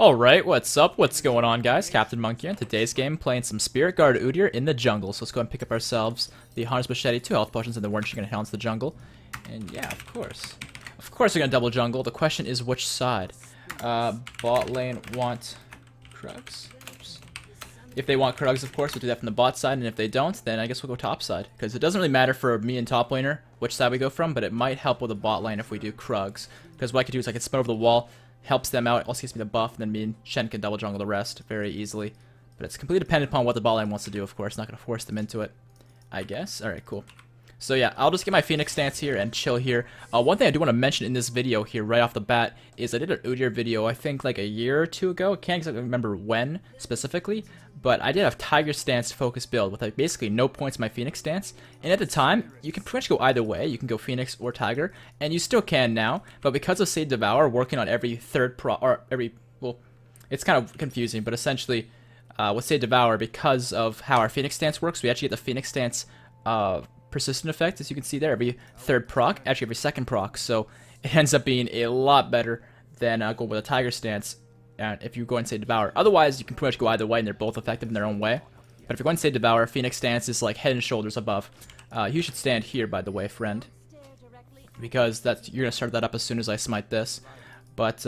Alright, what's up? What's going on, guys? CaptainMonk here. In today's game, playing some Spirit Guard Udyr in the jungle. So let's go ahead and pick up ourselves the Hunter's Machete, 2 health potions, and then we're just going to head on to the jungle. And yeah, of course. Of course we're going to double jungle. The question is which side? Bot lane want Krugs? Oops. If they want Krugs, of course, we'll do that from the bot side. And if they don't, then I guess we'll go top side. Because it doesn't really matter for me and top laner which side we go from, but it might help with the bot lane if we do Krugs. Because what I could do is I could spin over the wall, helps them out, also gives me the buff, and then me and Shen can double jungle the rest very easily. But it's completely dependent upon what the bot lane wants to do, of course. Not going to force them into it, I guess. Alright, cool. So yeah, I'll just get my Phoenix stance here and chill here. One thing I do want to mention in this video here right off the bat is I did an Udyr video, I think like a year or two ago. I can't exactly remember when specifically, but I did a Tiger stance focus build with like basically no points in my Phoenix stance. And at the time, you can pretty much go either way. You can go Phoenix or Tiger, and you still can now. But because of Say Devour working on every third proc, or every, well, it's kind of confusing, but essentially with Say Devour, because of how our Phoenix stance works, we actually get the Phoenix stance persistent effect, as you can see there, every third proc, actually every second proc, so it ends up being a lot better than going with a Tiger stance if you go and say Devour. Otherwise, you can pretty much go either way, and they're both effective in their own way. But if you're going to say Devour, Phoenix stance is like head and shoulders above. You should stand here, by the way, friend, because that's you're gonna start that up as soon as I smite this. But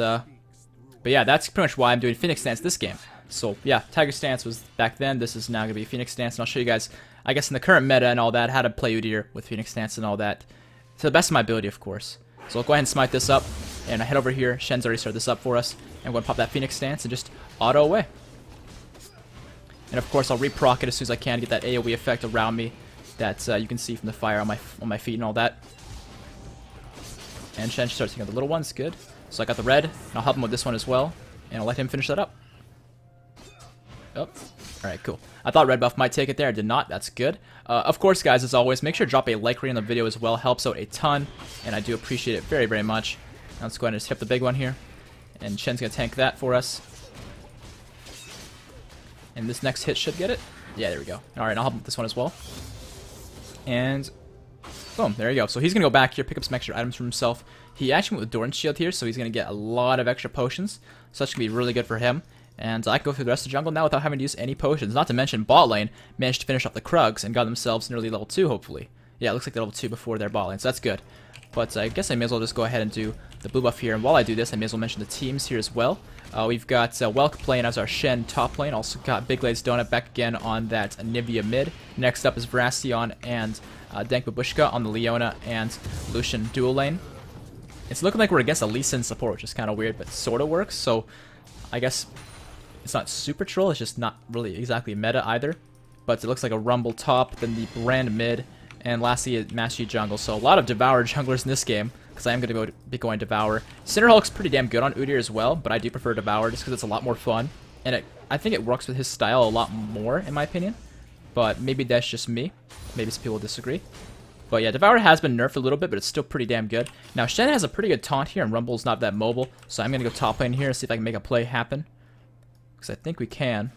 yeah, that's pretty much why I'm doing Phoenix stance this game. So yeah, Tiger stance was back then. This is now gonna be Phoenix stance, and I'll show you guys, I guess, in the current meta and all that, how to play Udyr with Phoenix stance and all that, to the best of my ability, of course. So I'll go ahead and smite this up, and I head over here. Shen's already started this up for us, and I'm going to pop that Phoenix stance and just auto away. And of course, I'll re-proc it as soon as I can to get that AoE effect around me that you can see from the fire on my feet and all that. And Shen starts taking out the little ones, good. So I got the red, and I'll help him with this one as well, and I'll let him finish that up. Oh, alright, cool. I thought red buff might take it there, I did not, that's good. Of course, guys, as always, make sure to drop a like rating on the video as well, helps out a ton, and I do appreciate it very, very much. Now let's go ahead and just hit the big one here, and Shen's going to tank that for us. And this next hit should get it. Yeah, there we go. Alright, I'll help him with this one as well. And boom, there you go. So he's going to go back here, pick up some extra items for himself. He actually went with Doran's shield here, so he's going to get a lot of extra potions, so that's going to be really good for him. And I can go through the rest of the jungle now without having to use any potions. Not to mention, bot lane managed to finish off the Krugs and got themselves nearly level 2, hopefully. Yeah, it looks like they're level 2 before their bot lane, so that's good. But I guess I may as well just go ahead and do the blue buff here. And while I do this, I may as well mention the teams here as well. We've got Welk playing as our Shen top lane. Also got Big Lady's Donut back again on that Nivea mid. Next up is Vracion and Dank Babushka on the Leona and Lucian dual lane. It's looking like we're against a Lee Sin support, which is kind of weird, but sort of works. So I guess it's not super troll, it's just not really exactly meta either. But it looks like a Rumble top, then the Brand mid, and lastly a Mastery jungle. So a lot of Devour junglers in this game, because I am going to be going Devour. Cinderhulk's pretty damn good on Udyr as well, but I do prefer Devour just because it's a lot more fun. And I think it works with his style a lot more, in my opinion. But maybe that's just me. Maybe some people disagree. But yeah, Devour has been nerfed a little bit, but it's still pretty damn good. Now, Shen has a pretty good taunt here, and Rumble's not that mobile. So I'm going to go top lane here and see if I can make a play happen. Because I think we can.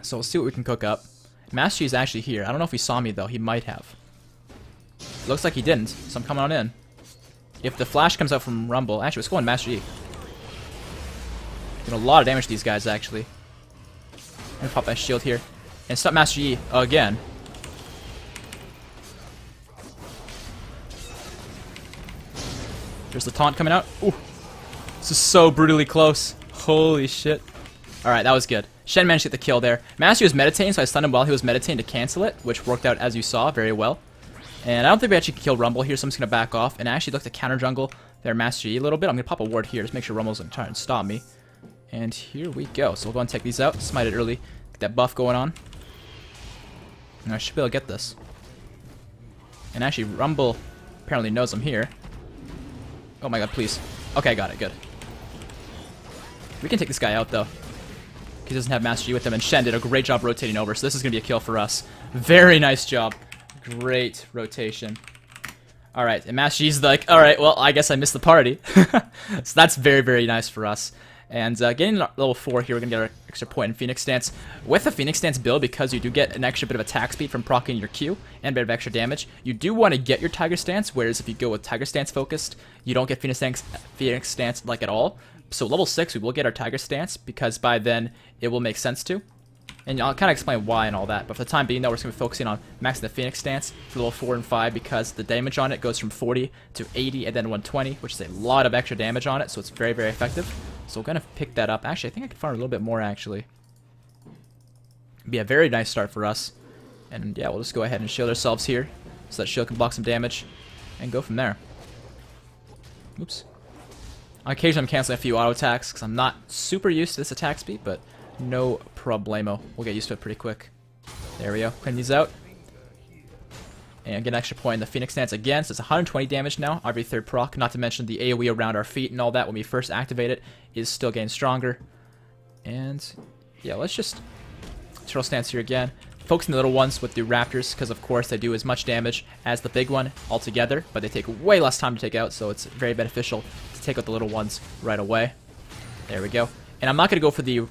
So we'll see what we can cook up. Mastery is actually here. I don't know if he saw me, though. He might have. Looks like he didn't, so I'm coming on in. If the flash comes out from Rumble... Actually, let's go on Master E. Doing a lot of damage to these guys, actually. I'm going to pop that shield here. And stop Master E again. There's the taunt coming out. Ooh. This is so brutally close. Holy shit. Alright, that was good. Shen managed to get the kill there. Master was meditating, so I stunned him while he was meditating to cancel it, which worked out, as you saw, very well. And I don't think we actually killed Rumble here, so I'm just going to back off. And I actually look to counter jungle their Master Yi a little bit. I'm going to pop a ward here, just make sure Rumble's going to try and stop me. And here we go. So we'll go and take these out, smite it early, get that buff going on. And I should be able to get this. And actually, Rumble apparently knows I'm here. Oh my god, please. Okay, I got it, good. We can take this guy out, though. He doesn't have Master Yi with him, and Shen did a great job rotating over, so this is going to be a kill for us. Very nice job. Great rotation. Alright, and Master Yi's like, alright, well, I guess I missed the party. So that's very, very nice for us. And getting to level 4 here, we're going to get our extra point in Phoenix Stance. With the Phoenix Stance build, because you do get an extra bit of attack speed from proccing your Q, and a bit of extra damage, you do want to get your Tiger Stance, whereas if you go with Tiger Stance focused, you don't get Phoenix Stance like at all. So level 6, we will get our Tiger Stance, because by then it will make sense to. And I'll kind of explain why and all that, but for the time being, though, we're just going to be focusing on maxing the Phoenix Stance for level 4 and 5, because the damage on it goes from 40 to 80 and then 120, which is a lot of extra damage on it, so it's very, very effective. So we're going to pick that up. Actually, I think I can farm a little bit more, actually. It'd be a very nice start for us. And yeah, we'll just go ahead and shield ourselves here, so that shield can block some damage, and go from there. Oops. On occasion, I'm canceling a few auto attacks, because I'm not super used to this attack speed, but no problemo. We'll get used to it pretty quick. There we go. Clean these out. And get an extra point in the Phoenix Stance again, so it's 120 damage now, every third proc, not to mention the AoE around our feet and all that when we first activate it is still getting stronger. And yeah, let's just Turtle Stance here again. Focusing the little ones with the Raptors, because of course they do as much damage as the big one altogether, but they take way less time to take out, so it's very beneficial to take out the little ones right away. There we go. And I'm not going to go for the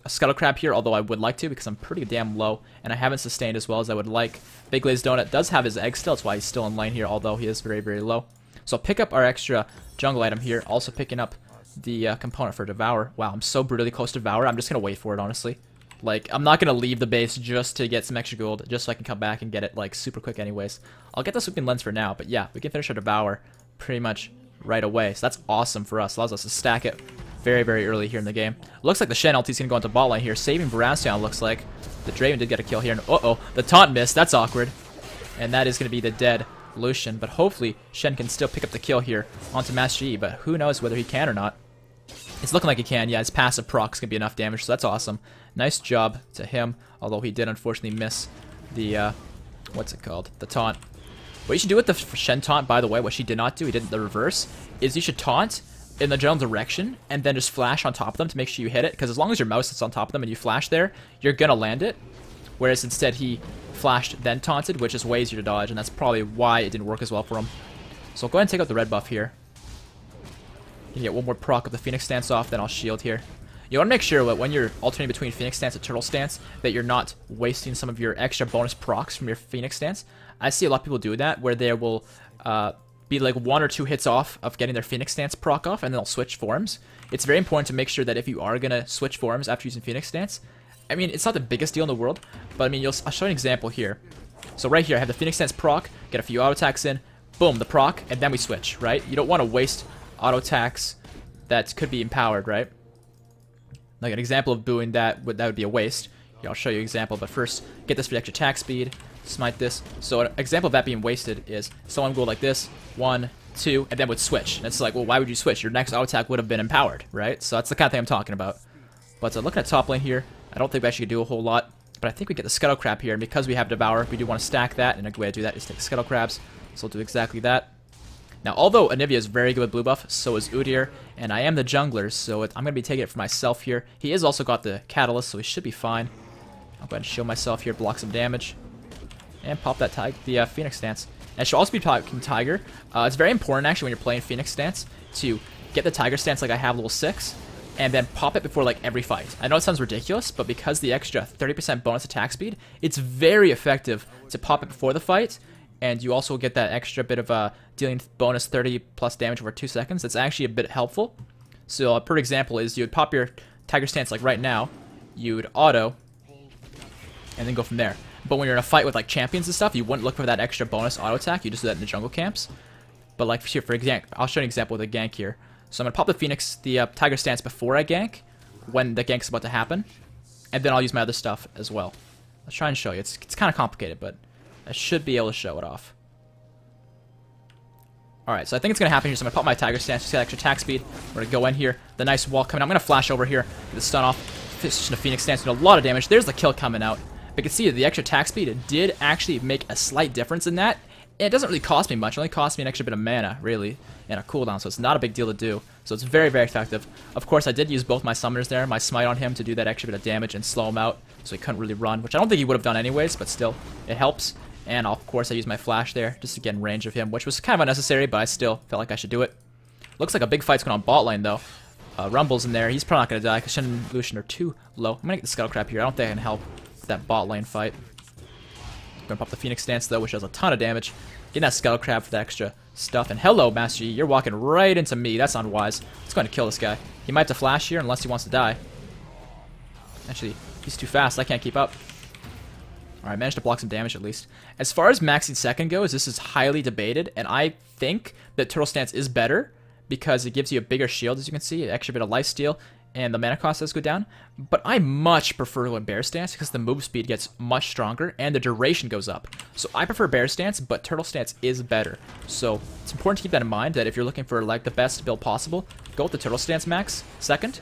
Scuttle Crab here, although I would like to, because I'm pretty damn low, and I haven't sustained as well as I would like. Big Glazed Donut does have his egg still, that's why he's still in lane here, although he is very, very low. So I'll pick up our extra jungle item here, also picking up the component for Devour. Wow, I'm so brutally close to Devour, I'm just going to wait for it, honestly. Like, I'm not going to leave the base just to get some extra gold, just so I can come back and get it, like, super quick anyways. I'll get the Sweeping Lens for now, but yeah, we can finish our Devour pretty much right away. So that's awesome for us. Allows us to stack it very, very early here in the game. Looks like the Shen ulti's going to go into bot lane here, saving Varazion, looks like. The Draven did get a kill here, and uh-oh, the taunt missed. That's awkward. And that is going to be the dead Lucian, but hopefully Shen can still pick up the kill here onto Master Yi, but who knows whether he can or not. It's looking like he can. Yeah, his passive proc's going to be enough damage, so that's awesome. Nice job to him, although he did unfortunately miss the, what's it called? The taunt. What you should do with the Shen taunt, by the way, what she did not do, he did the reverse, is you should taunt in the general direction and then just flash on top of them to make sure you hit it, because as long as your mouse is on top of them and you flash there, you're going to land it. Whereas instead he flashed then taunted, which is way easier to dodge, and that's probably why it didn't work as well for him. So I'll go ahead and take out the red buff here. You get one more proc with the Phoenix Stance off, then I'll shield here. You want to make sure that when you're alternating between Phoenix Stance and Turtle Stance, that you're not wasting some of your extra bonus procs from your Phoenix Stance. I see a lot of people do that, where they will be like 1 or 2 hits off of getting their Phoenix Stance proc off, and then they'll switch forms. It's very important to make sure that if you are going to switch forms after using Phoenix Stance, I mean, it's not the biggest deal in the world, but I mean, I'll show you an example here. So right here, I have the Phoenix Stance proc, get a few auto attacks in, boom, the proc, and then we switch, right? You don't want to waste auto attacks that could be empowered, right? Like an example of doing that would be a waste. Here, I'll show you an example, but first, get this for the extra attack speed, smite this. So an example of that being wasted is someone go like this, 1, 2, and then would switch. And it's like, well, why would you switch? Your next auto attack would have been empowered, right? So that's the kind of thing I'm talking about. But looking at top lane here, I don't think we actually do a whole lot, but I think we get the Scuttle Crab here, and because we have Devour, we do want to stack that, and a good way to do that is take Scuttle Crabs. So we'll do exactly that. Now, although Anivia is very good with blue buff, so is Udyr, and I am the jungler, so I'm going to be taking it for myself here. He has also got the Catalyst, so he should be fine. I'll go ahead and shield myself here, block some damage, and pop that Phoenix Stance. And I should also be talking Tiger. It's very important, actually, when you're playing Phoenix Stance, to get the Tiger Stance like I have level 6, and then pop it before like every fight. I know it sounds ridiculous, but because the extra 30% bonus attack speed, it's very effective to pop it before the fight, and you also get that extra bit of dealing bonus 30 plus damage over 2 seconds. That's actually a bit helpful. So a per example is you would pop your Tiger Stance like right now, you would auto, and then go from there. But when you're in a fight with like champions and stuff, you wouldn't look for that extra bonus auto attack. You just do that in the jungle camps. But like here, for example, I'll show you an example with a gank here. So I'm gonna pop the Tiger Stance before I gank, when the gank's about to happen, and then I'll use my other stuff as well. Let's try and show you. It's kind of complicated, but I should be able to show it off. Alright, so I think it's going to happen here. So I'm going to pop my Tiger Stance, just get extra attack speed. We're going to go in here. The nice wall coming. I'm going to flash over here, get the stun off, finish the Phoenix Stance, do a lot of damage. There's the kill coming out. But you can see the extra attack speed, it did actually make a slight difference in that. And it doesn't really cost me much. It only cost me an extra bit of mana, really, and a cooldown. So it's not a big deal to do. So it's very, very effective. Of course, I did use both my summoners there, my smite on him to do that extra bit of damage and slow him out. So he couldn't really run, which I don't think he would have done anyways, but still, it helps. And of course I used my flash there just to get in range of him, which was kind of unnecessary, but I still felt like I should do it. Looks like a big fight's going on bot lane though. Rumble's in there. He's probably not going to die because Shen and Lucian are too low. I'm going to get the Scuttle Crab here. I don't think I can help with that bot lane fight. I'm going to pop the Phoenix Stance though, which does a ton of damage. Getting that Scuttle Crab for the extra stuff. And hello, Master Yi. You're walking right into me. That's unwise. Let's go ahead and kill this guy. He might have to flash here unless he wants to die. Actually, he's too fast. I can't keep up. Alright, managed to block some damage at least. As far as maxing second goes, this is highly debated. And I think that Turtle Stance is better because it gives you a bigger shield, as you can see. An extra bit of lifesteal. And the mana cost does go down. But I much prefer going Bear Stance because the move speed gets much stronger and the duration goes up. So I prefer Bear Stance, but Turtle Stance is better. So it's important to keep that in mind, that if you're looking for like the best build possible, go with the Turtle Stance max second.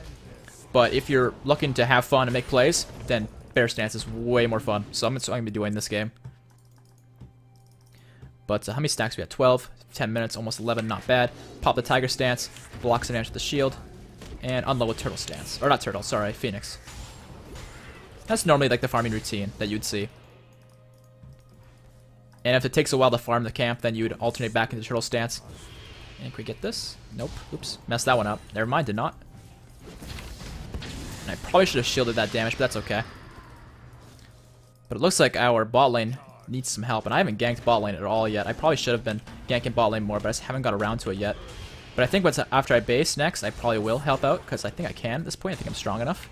But if you're looking to have fun and make plays, then Bear Stance is way more fun. So I'm going to be doing this game. But how many stacks we have? 12, 10 minutes, almost 11, not bad. Pop the Tiger Stance, block some damage with the shield. And unload with Turtle Stance. Or not Turtle, sorry, Phoenix. That's normally like the farming routine that you'd see. And if it takes a while to farm the camp, then you would alternate back into Turtle Stance. And can we get this? Nope. Oops. Messed that one up. Never mind, did not. And I probably should have shielded that damage, but that's okay. But it looks like our bot lane needs some help. And I haven't ganked bot lane at all yet. I probably should have been ganking bot lane more, but I just haven't got around to it yet. But I think after I base next, I probably will help out, because I think I can at this point. I think I'm strong enough.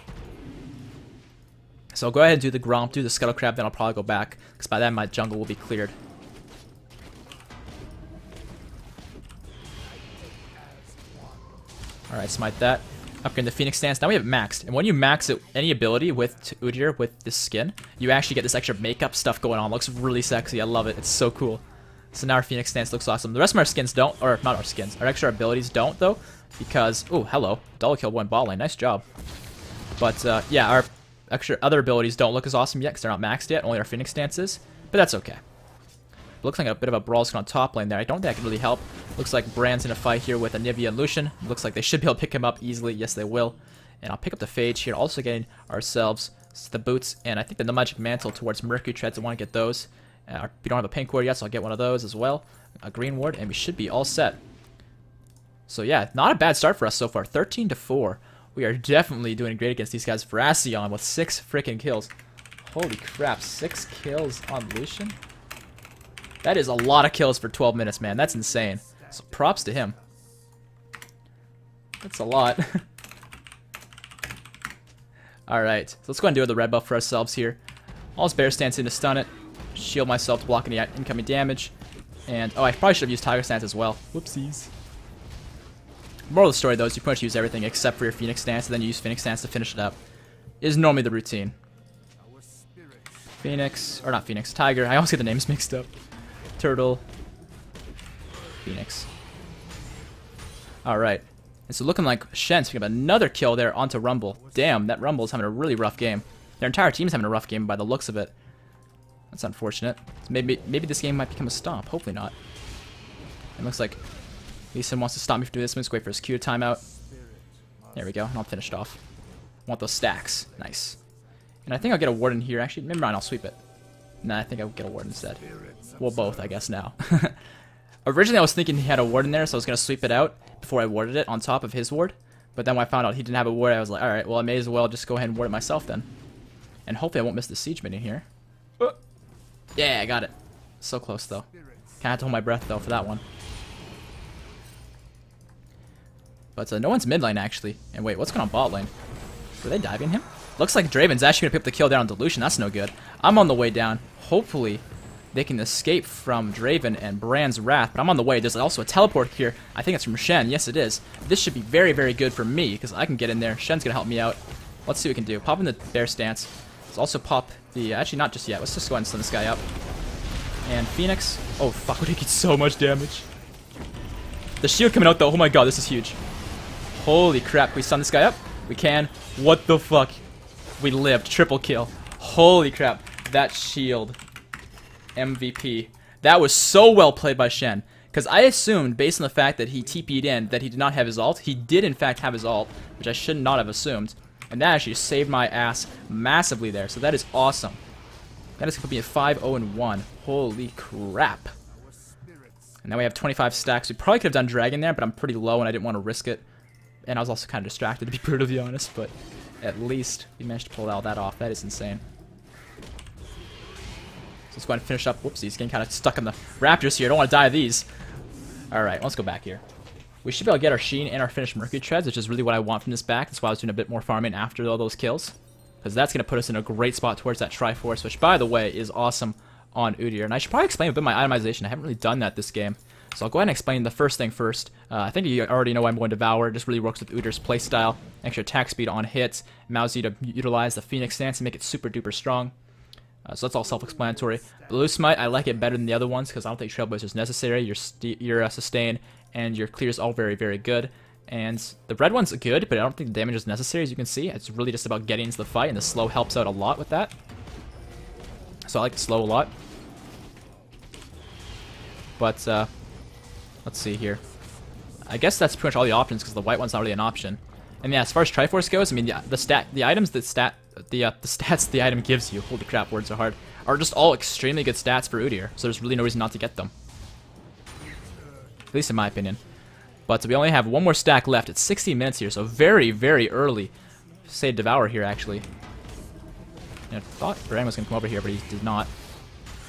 So I'll go ahead and do the Gromp, do the Scuttle Crab, then I'll probably go back, because by then my jungle will be cleared. Alright, smite that. Upgrade the Phoenix Stance. Now we have maxed. And when you max it, any ability with Udyr, with this skin, you actually get this extra makeup stuff going on. It looks really sexy. I love it. It's so cool. So now our Phoenix Stance looks awesome. The rest of our skins don't, or not our skins, our extra abilities don't though, because, oh, hello, double kill one bot lane, nice job. But yeah, our extra other abilities don't look as awesome yet because they're not maxed yet, only our Phoenix Stance is, but that's okay. Looks like a bit of a brawl on top lane there. I don't think I can really help. Looks like Brand's in a fight here with Anivia and Lucian. Looks like they should be able to pick him up easily. Yes, they will. And I'll pick up the Phage here, also getting ourselves the boots, and I think the Magic Mantle towards Mercury Treads. I want to get those. We don't have a pink ward yet, so I'll get one of those as well. A green ward, and we should be all set. So yeah, not a bad start for us so far. 13-4. We are definitely doing great against these guys. Veracion with 6 freaking kills. Holy crap, 6 kills on Lucian? That is a lot of kills for 12 minutes, man. That's insane. So props to him. That's a lot. Alright, so let's go ahead and do the red buff for ourselves here. I'll just Bear Stance in to stun it. Shield myself to block any incoming damage. And, oh, I probably should have used Tiger Stance as well. Whoopsies. Moral of the story, though, is you pretty much use everything except for your Phoenix Stance, and then you use Phoenix Stance to finish it up. Is normally the routine. Phoenix, or not Phoenix, Tiger. I always get the names mixed up. Turtle. Phoenix. Alright. And so looking like Shen's picking up another kill there onto Rumble. Damn, that Rumble's having a really rough game. Their entire team's having a rough game by the looks of it. That's unfortunate. Maybe this game might become a stomp. Hopefully not. It looks like Lee Sin wants to stop me from doing this. I'm just wait for his Q to timeout. There we go. And I'll finish it off. Want those stacks. Nice. And I think I'll get a ward in here. Actually, never mind. I'll sweep it. Nah, I think I'll get a ward instead. Well, both, I guess, now. Originally, I was thinking he had a ward in there, so I was going to sweep it out before I warded it on top of his ward. But then when I found out he didn't have a ward, I was like, alright, well, I may as well just go ahead and ward it myself then. And hopefully I won't miss the siege minion here. Yeah, I got it. So close, though. Kinda have to hold my breath, though, for that one. But no one's mid lane, actually. And wait, what's going on bot lane? Were they diving him? Looks like Draven's actually going to pick up the kill down on Delusion. That's no good. I'm on the way down. Hopefully, they can escape from Draven and Brand's wrath. But I'm on the way. There's also a teleport here. I think it's from Shen. Yes, it is. This should be very, very good for me, because I can get in there. Shen's going to help me out. Let's see what we can do. Pop in the Bear Stance. Let's also pop the... Actually, not just yet. Let's just go ahead and stun this guy up. And Phoenix. Oh, fuck. Would he get so much damage? The shield coming out, though. Oh, my God. This is huge. Holy crap. Can we stun this guy up? We can. What the fuck? We lived. Triple kill. Holy crap. That shield. MVP. That was so well played by Shen. Because I assumed, based on the fact that he TP'd in, that he did not have his ult. He did, in fact, have his ult, which I should not have assumed. And that actually saved my ass massively there. So that is awesome. That is going to be a 5-0-1. Holy crap. And now we have 25 stacks. We probably could have done Dragon there, but I'm pretty low and I didn't want to risk it. And I was also kind of distracted, to be brutally honest. But at least we managed to pull all that off. That is insane. So let's go ahead and finish up. Whoopsie, he's getting kind of stuck in the Raptors here. I don't want to die of these. Alright, let's go back here. We should be able to get our Sheen and our finished Mercury Treads, which is really what I want from this back. That's why I was doing a bit more farming after all those kills. Because that's going to put us in a great spot towards that Triforce, which, by the way, is awesome on Udyr. And I should probably explain a bit my itemization. I haven't really done that this game. So I'll go ahead and explain the first thing first. I think you already know I'm going to Devour. It just really works with Udyr's playstyle. Extra attack speed on hits. Allows you to utilize the Phoenix Stance and make it super duper strong. So that's all self-explanatory. Blue Smite, I like it better than the other ones because I don't think Trailblazer is necessary. Your sustain and your clear is all very, very good. And the red one's good, but I don't think the damage is necessary, as you can see. It's really just about getting into the fight, and the slow helps out a lot with that. So I like the slow a lot. But, let's see here. I guess that's pretty much all the options, because the white one's not really an option. And yeah, as far as Triforce goes, I mean, the stats the item gives you, holy crap, words are hard, are just all extremely good stats for Udyr, so there's really no reason not to get them. At least in my opinion. But we only have one more stack left. It's 16 minutes here, so very, very early. Say Devour here, actually. I thought Bran was going to come over here, but he did not.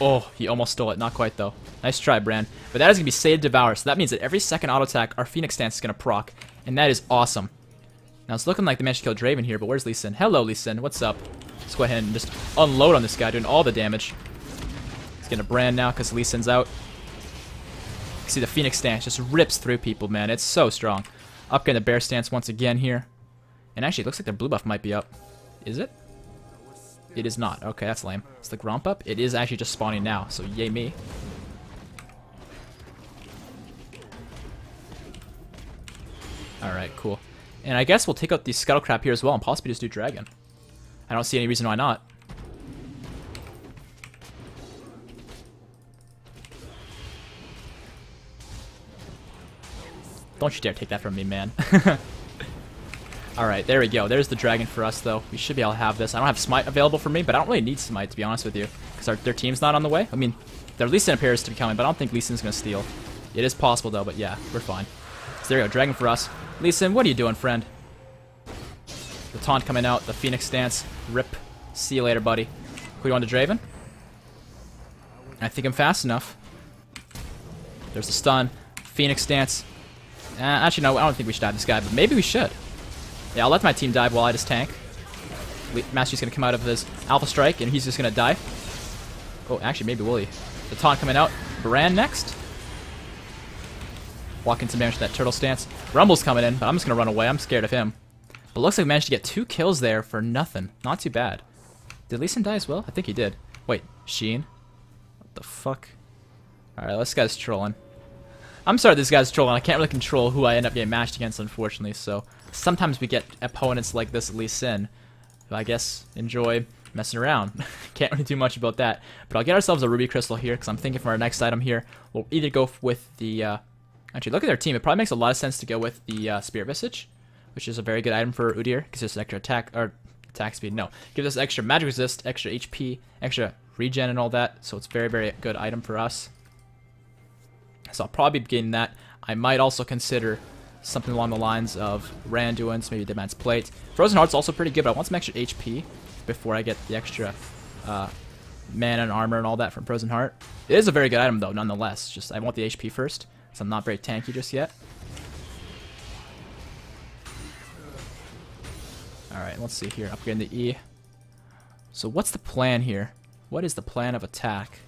Oh, he almost stole it. Not quite, though. Nice try, Bran. But that is going to be Save Devour, so that means that every second auto attack, our Phoenix Stance is going to proc. And that is awesome. Now, it's looking like they managed to kill Draven here, but where's Lee Sin? Hello, Lee Sin. What's up? Let's go ahead and just unload on this guy, doing all the damage. He's getting a Bran now, because Lee Sin's out. You see the Phoenix Stance just rips through people, man. It's so strong. Upgrading the Bear Stance once again here. And actually, it looks like their blue buff might be up. Is it? It is not. Okay, that's lame. It's the Gromp up. It is actually just spawning now, so yay me. Alright, cool. And I guess we'll take out the Scuttlecrab here as well and possibly just do Dragon. I don't see any reason why not. Don't you dare take that from me, man. Alright, there we go. There's the Dragon for us, though. We should be able to have this. I don't have Smite available for me, but I don't really need Smite, to be honest with you. Because their team's not on the way. I mean, their Lee Sin appears to be coming, but I don't think Lee Sin's going to steal. It is possible, though, but yeah, we're fine. So there we go, Dragon for us. Lee Sin, what are you doing, friend? The taunt coming out, the Phoenix Stance. Rip. See you later, buddy. Who do you want to Draven? I think I'm fast enough. There's the stun. Phoenix Stance. Actually, no, I don't think we should dive this guy, but maybe we should. Yeah, I'll let my team dive while I just tank. Master's going to come out of his Alpha Strike, and he's just going to die. Oh, actually, maybe will he? The taunt coming out. Baran next. Walking some damage to that Turtle Stance. Rumble's coming in, but I'm just going to run away. I'm scared of him. But looks like we managed to get 2 kills there for nothing. Not too bad. Did Lee Sin die as well? I think he did. Wait, Sheen? What the fuck? Alright, this guy's trolling. I'm sorry this guy's trolling. I can't really control who I end up getting matched against, unfortunately, so sometimes we get opponents like this Lee Sin, who I guess enjoy messing around. Can't really do much about that. But I'll get ourselves a Ruby Crystal here, because I'm thinking for our next item here, we'll either go with the... actually, look at their team. It probably makes a lot of sense to go with the Spirit Visage, which is a very good item for Udyr, because it's extra attack, or attack speed, no. Gives us extra magic resist, extra HP, extra regen and all that, so it's a very, very good item for us. So I'll probably be getting that. I might also consider something along the lines of Randuin's, maybe Deman's Plate. Frozen Heart's also pretty good, but I want some extra HP before I get the extra mana and armor and all that from Frozen Heart. It is a very good item, though, nonetheless. Just I want the HP first, so I'm not very tanky just yet. Alright, let's see here. Upgrading the E. So what's the plan here? What is the plan of attack?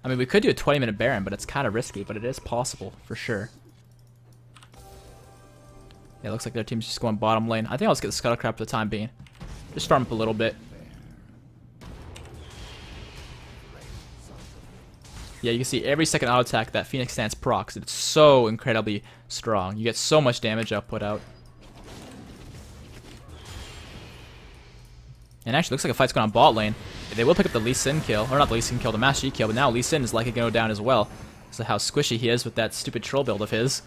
I mean, we could do a 20-minute Baron, but it's kind of risky, but it is possible, for sure. Yeah, it looks like their team's just going bottom lane. I think I'll just get the Scuttlecrab for the time being. Just farm up a little bit. Yeah, you can see every second auto attack that Phoenix Stance procs. It's so incredibly strong. You get so much damage output out. And actually, looks like a fight's going on bot lane. They will pick up the Lee Sin kill, or not the Lee Sin kill, the Master Yi kill, but now Lee Sin is likely going to go down as well. So how squishy he is with that stupid troll build of his.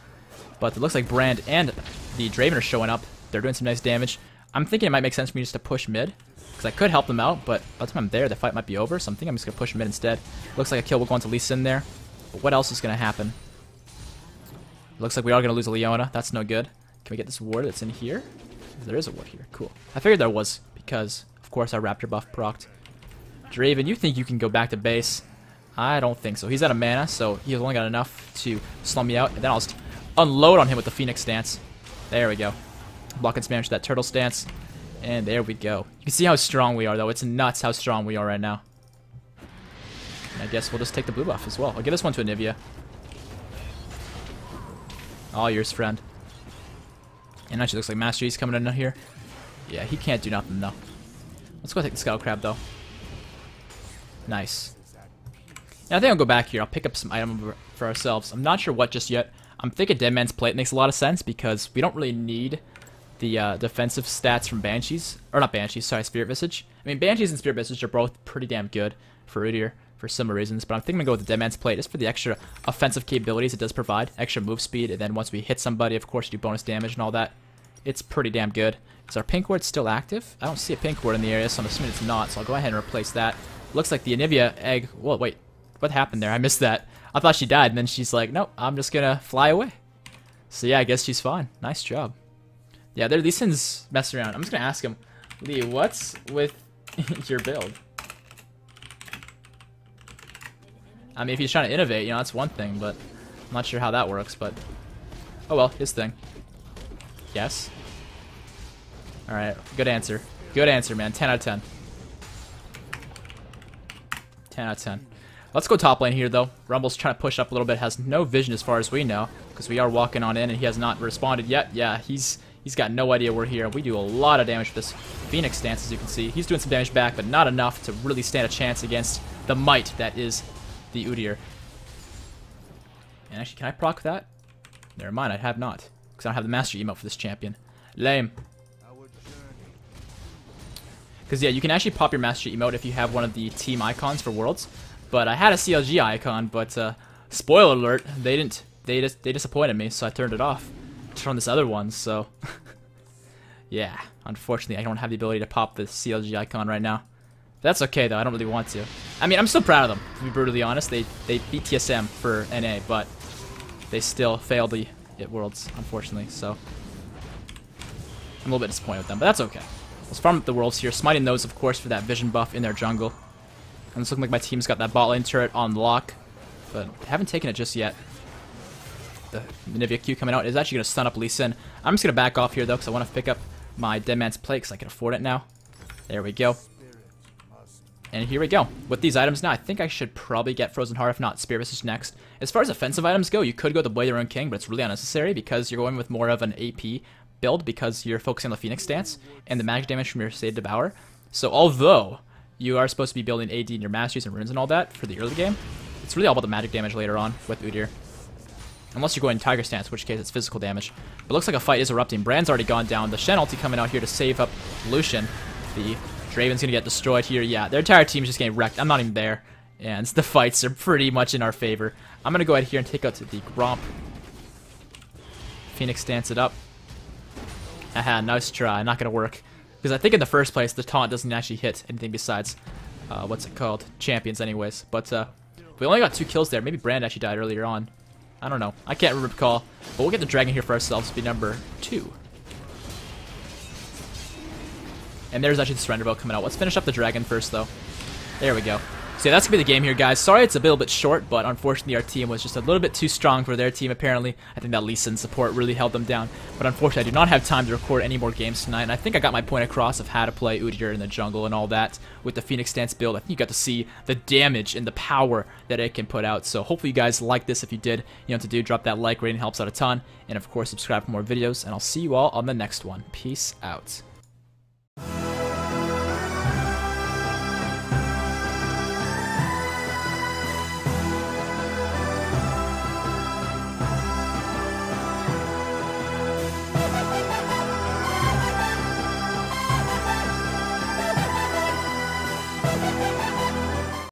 But it looks like Brand and the Draven are showing up. They're doing some nice damage. I'm thinking it might make sense for me just to push mid, because I could help them out, but by the time I'm there, the fight might be over, so I'm thinking I'm just going to push mid instead. Looks like a kill will go into Lee Sin there. But what else is going to happen? Looks like we are going to lose a Leona. That's no good. Can we get this ward that's in here? There is a ward here. Cool. I figured there was, because, of course, our Raptor buff procced. Draven, you think you can go back to base? I don't think so. He's out of mana, so he's only got enough to slow me out. And then I'll just unload on him with the Phoenix stance. There we go. Block and smash that turtle stance. And there we go. You can see how strong we are, though. It's nuts how strong we are right now. And I guess we'll just take the blue buff as well. I'll give this one to Anivia. All yours, friend. And actually looks like Master Yi's coming in here. Yeah, he can't do nothing, though. Let's go take the Skull Crab, though. Nice. And I think I'll go back here. I'll pick up some item for ourselves. I'm not sure what just yet. I'm thinking Dead Man's Plate makes a lot of sense because we don't really need the defensive stats from Banshees. Or not Banshees, sorry, Spirit Visage. I mean, Banshees and Spirit Visage are both pretty damn good for Udyr for similar reasons. But I'm thinking I'm going to go with the Dead Man's Plate just for the extra offensive capabilities it does provide. Extra move speed, and then once we hit somebody, of course, do bonus damage and all that. It's pretty damn good. Is our pink ward still active? I don't see a pink ward in the area, so I'm assuming it's not. So I'll go ahead and replace that. Looks like the Anivia egg... Whoa, wait. What happened there? I missed that. I thought she died, and then she's like, nope, I'm just gonna fly away. So yeah, I guess she's fine. Nice job. Yeah, these things mess around. I'm just gonna ask him, Lee, what's with your build? I mean, if he's trying to innovate, you know, that's one thing, but I'm not sure how that works, but... Oh well, his thing. Yes? Alright, good answer. Good answer, man. 10 out of 10. 10 out of 10. Let's go top lane here, though. Rumble's trying to push up a little bit. Has no vision as far as we know, because we are walking on in, and he has not responded yet. Yeah, he's got no idea we're here. We do a lot of damage with this Phoenix stance, as you can see. He's doing some damage back, but not enough to really stand a chance against the might that is the Udyr. And actually, can I proc that? Never mind, I have not, because I don't have the Master emote for this champion. Lame. Because, yeah, you can actually pop your Master emote if you have one of the team icons for Worlds. But I had a CLG icon, but spoiler alert, they disappointed me, so I turned it off. Turned on this other one, so yeah, unfortunately I don't have the ability to pop the CLG icon right now. That's okay though, I don't really want to. I mean, I'm still proud of them, to be brutally honest. They beat TSM for NA, but they still failed the Worlds, unfortunately, so I'm a little bit disappointed with them, but that's okay. Let's farm up the Worlds here, smiting those, of course, for that vision buff in their jungle. And it's looking like my team's got that bot lane turret on lock, but haven't taken it just yet. The Anivia Q coming out is actually going to stun up Lee Sin. I'm just going to back off here, though, because I want to pick up my Dead Man's Plate, because I can afford it now. There we go. And here we go. With these items now, I think I should probably get Frozen Heart, if not Spirit Visage next. As far as offensive items go, you could go the Blade Your Own King, but it's really unnecessary, because you're going with more of an AP build, because you're focusing on the Phoenix stance, and the magic damage from your State Devour. So although you are supposed to be building AD in your Masteries and Runes and all that for the early game, it's really all about the magic damage later on with Udyr. Unless you're going Tiger Stance, in which case it's physical damage. But it looks like a fight is erupting. Brand's already gone down. The Shen ulti coming out here to save up Lucian. The Draven's going to get destroyed here. Yeah, their entire team's just getting wrecked. I'm not even there. And the fights are pretty much in our favor. I'm going to go ahead here and take out to the Gromp. Phoenix Stance it up. Aha, nice try. Not going to work. Because I think in the first place, the taunt doesn't actually hit anything besides, what's it called? Champions anyways. But we only got 2 kills there. Maybe Brand actually died earlier on. I don't know. I can't recall. But we'll get the dragon here for ourselves to be number 2. And there's actually the surrender bow coming out. Let's finish up the dragon first, though. There we go. So yeah, that's going to be the game here, guys. Sorry it's a little bit short, but unfortunately our team was just a little bit too strong for their team, apparently. I think that Lee Sin support really held them down. But unfortunately, I do not have time to record any more games tonight, and I think I got my point across of how to play Udyr in the jungle and all that with the Phoenix Stance build. I think you got to see the damage and the power that it can put out. So hopefully you guys like this. If you did, you know what to do. Drop that like rating, helps out a ton. And of course, subscribe for more videos, and I'll see you all on the next one. Peace out.